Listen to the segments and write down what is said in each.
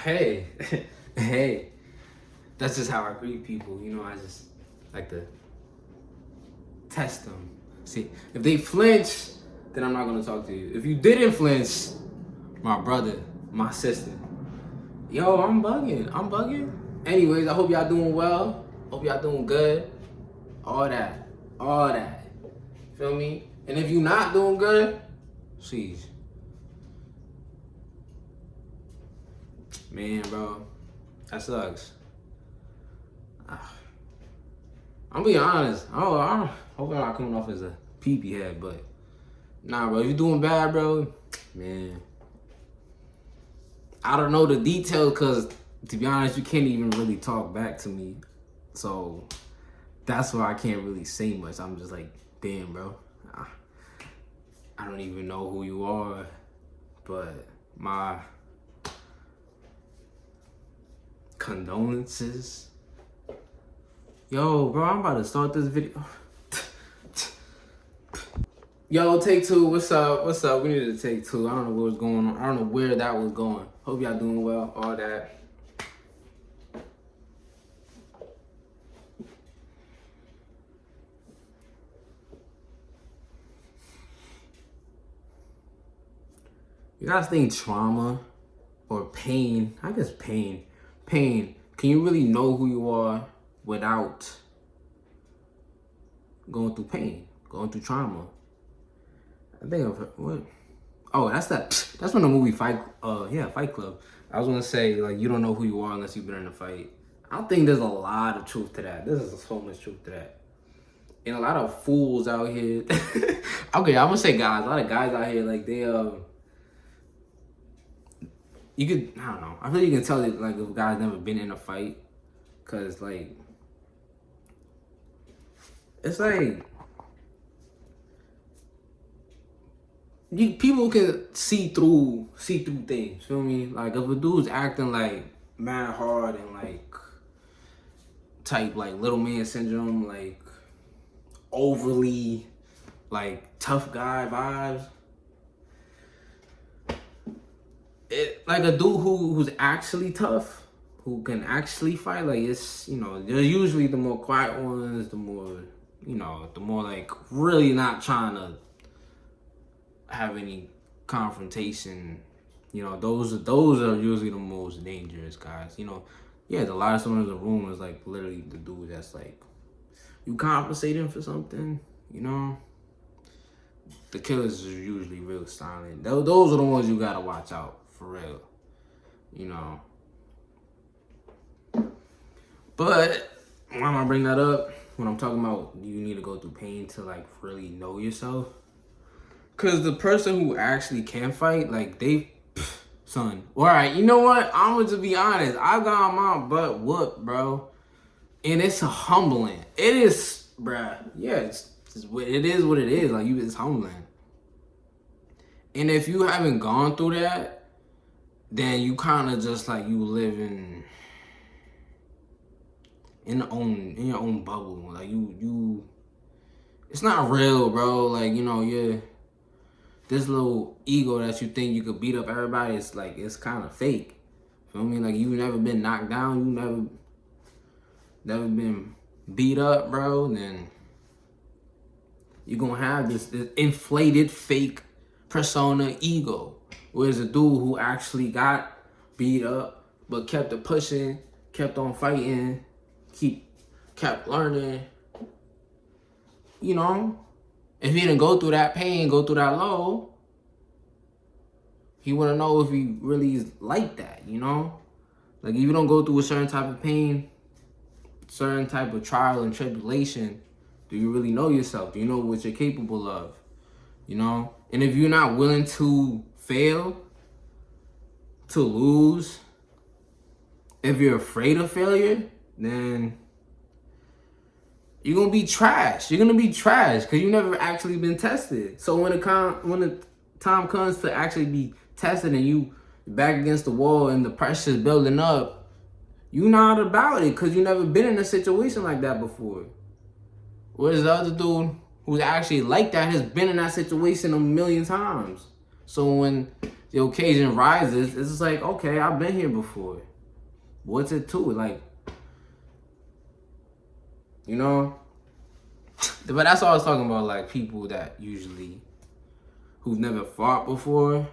Hey, hey, that's just how I greet people. I just like to test them. See, if they flinch, then I'm not gonna talk to you. If you didn't flinch, my brother, my sister, yo, I'm bugging. I'm bugging. Anyways, I hope y'all doing well. Hope y'all doing good. All that, all that. Feel me? And if you not doing good, please, man, bro, that sucks. I'm being honest. I hope I'm not coming off as a peepee head, but nah, bro. If you're doing bad, bro, man, I don't know the details because, to be honest, you can't even really talk back to me. So that's why I can't really say much. I'm just like, damn, bro. I don't even know who you are, but my condolences. Yo, bro, I'm about to start this video. Yo, take two. What's up? What's up? We need to take two. I don't know what was going on. I don't know where that was going. Hope y'all doing well. All that. You guys think trauma or pain? I guess pain. Pain. Can you really know who you are without going through pain, going through trauma? I think of what? Oh, that's from the movie Fight. Fight Club. I was gonna say like you don't know who you are unless you've been in a fight. I think there's a lot of truth to that. There's so much truth to that, and a lot of fools out here. Okay, I'm gonna say guys. A lot of guys out here like they You could, I don't know. I feel you can tell that like if a guy's never been in a fight, cause like it's like people can see through things. Feel me? Like if a dude's acting like mad hard and like type like little man syndrome, like overly like tough guy vibes. Like a dude who's actually tough, who can actually fight, like it's they're usually the more quiet ones, the more like really not trying to have any confrontation. Those are usually the most dangerous guys. The last one in the room is like literally the dude that's like you compensating for something. The killers are usually real silent. Those are the ones you gotta watch out. For real, But why am I bring that up? When I'm talking about you need to go through pain to like really know yourself. Cause the person who actually can fight, like son. All right, you know what? I'm gonna just be honest. I got my butt whooped, bro, and it's humbling. It is, bruh. Yeah, it is what it is. Like it's humbling. And if you haven't gone through that, then you kind of just like you live in your own bubble. Like you it's not real, bro. Like you're this little ego that you think you could beat up everybody. It's like it's kind of fake. Feel me? Like you never been knocked down. You never been beat up, bro. Then you're gonna have this inflated fake persona ego. Whereas a dude who actually got beat up but kept it pushing, kept on fighting, kept learning, if he didn't go through that pain, go through that low, he wouldn't know if he really is like that, Like if you don't go through a certain type of pain, certain type of trial and tribulation, do you really know yourself? Do you know what you're capable of? And if you're not willing to fail, to lose, if you're afraid of failure, then you're gonna be trash. You're gonna be trash because you never actually been tested. So when the time comes to actually be tested and you back against the wall and the pressure's building up, you're not about it because you never been in a situation like that before. Whereas the other dude who's actually like that has been in that situation a million times. So when the occasion rises, it's just like, okay, I've been here before. What's it to? Like, you know? But that's all I was talking about, like people that usually who've never fought before.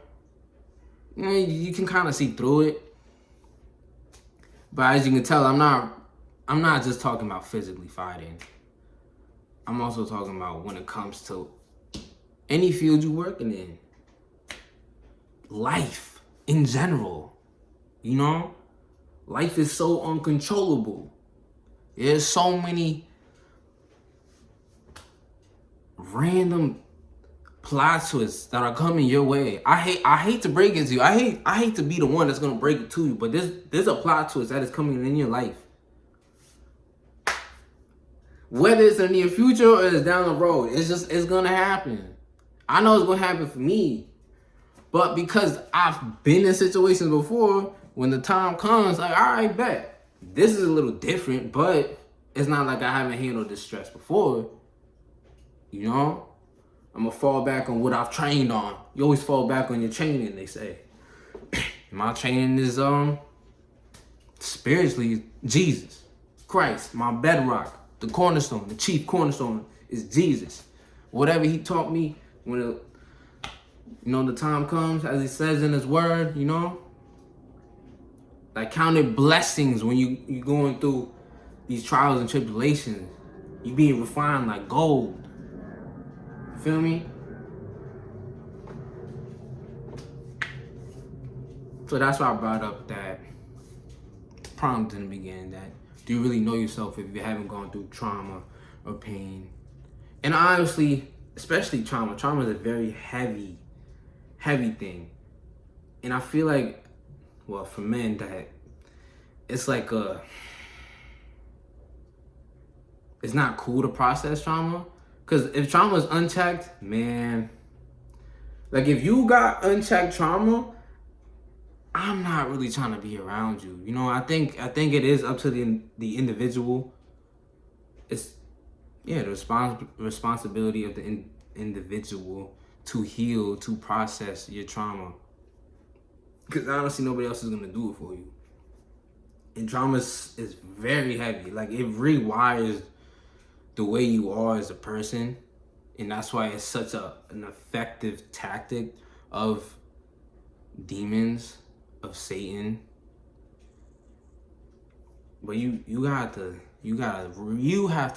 You know, you can kind of see through it. But as you can tell, I'm not just talking about physically fighting. I'm also talking about when it comes to any field you're working in. Life in general. You know? Life is so uncontrollable. There's so many random plot twists that are coming your way. I hate to break it to you. I hate to be the one that's gonna break it to you, but there's a plot twist that is coming in your life. Whether it's in the near future or it's down the road, it's gonna happen. I know it's gonna happen for me. But because I've been in situations before, when the time comes, like, all right, bet. This is a little different, but it's not like I haven't handled this stress before. You know? I'm gonna fall back on what I've trained on. You always fall back on your training, they say. My training is spiritually Jesus, Christ, my bedrock, the cornerstone, the chief cornerstone is Jesus. Whatever he taught me when the time comes, as he says in his word, you know, like counted blessings when you going through these trials and tribulations. You being refined like gold. Feel me? So that's why I brought up that prompt in the beginning, that do you really know yourself if you haven't gone through trauma or pain? And honestly, especially trauma is a very heavy thing. And I feel like, well, for men, that it's like it's not cool to process trauma. Because if trauma is unchecked, man, like if you got unchecked trauma, I'm not really trying to be around you. You know, I think it is up to the individual. It's the responsibility of the individual to heal, to process your trauma. Because honestly, nobody else is gonna do it for you. And trauma is very heavy. Like it rewires the way you are as a person, and that's why it's such an effective tactic of demons, of Satan. But you have to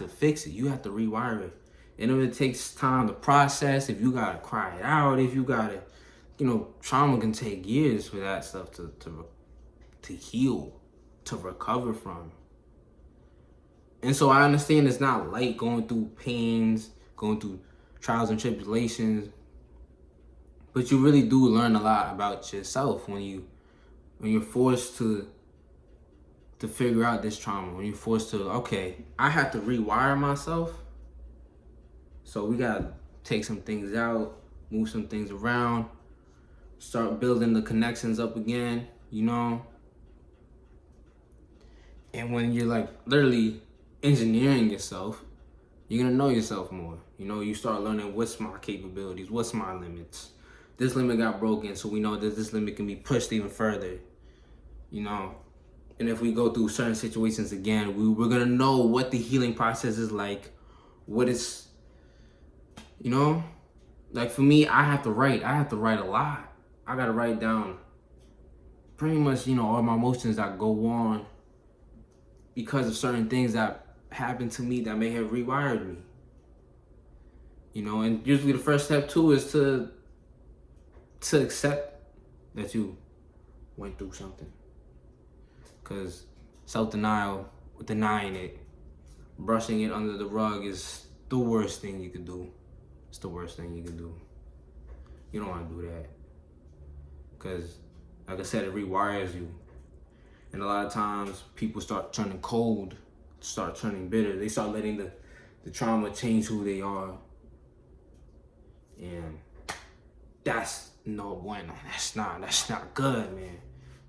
fix it. You have to rewire it. And if it takes time to process, if you gotta cry it out, if you gotta, trauma can take years for that stuff to heal, to recover from. And so I understand it's not light going through pains, going through trials and tribulations, but you really do learn a lot about yourself when you're forced to figure out this trauma, when you're forced to, okay, I have to rewire myself. So we gotta take some things out, move some things around, start building the connections up again, And when you're like literally engineering yourself, you're gonna know yourself more. You start learning what's my capabilities, what's my limits. This limit got broken, so we know that this limit can be pushed even further. And if we go through certain situations again, we're gonna know what the healing process is like, what it's, like for me, I have to write a lot. I gotta write down pretty much, all my emotions that go on because of certain things that happened to me that may have rewired me. And usually the first step too is to accept that you went through something. Because self-denial, denying it, brushing it under the rug is the worst thing you could do. It's the worst thing you can do. You don't want to do that. Because, like I said, it rewires you. And a lot of times, people start turning cold, start turning bitter. They start letting the trauma change who they are. And that's no bueno. That's not good, man.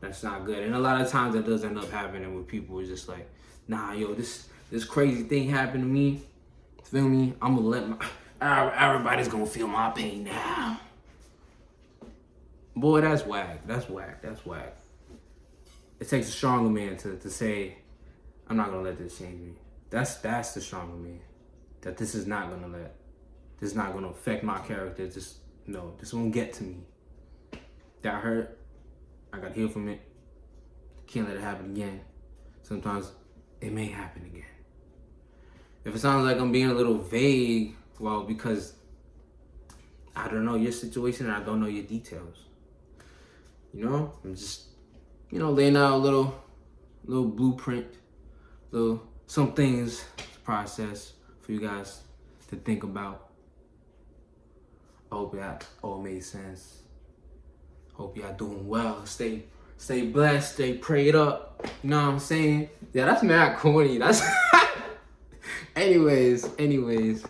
That's not good. And a lot of times that does end up happening with people who's just like, nah, yo, this crazy thing happened to me. Feel me? I'm gonna let everybody's gonna feel my pain now. Boy, that's whack. That's whack. That's whack. It takes a stronger man to say, I'm not gonna let this change me. That's the stronger man. That this is not gonna affect my character. This won't get to me. That hurt. I gotta heal from it. Can't let it happen again. Sometimes it may happen again. If it sounds like I'm being a little vague, well, because I don't know your situation and I don't know your details. I'm just, laying out a little blueprint, some things to process for you guys to think about. I hope that all made sense. Hope y'all doing well. Stay blessed, stay prayed up. You know what I'm saying? Yeah, that's mad corny. That's anyways.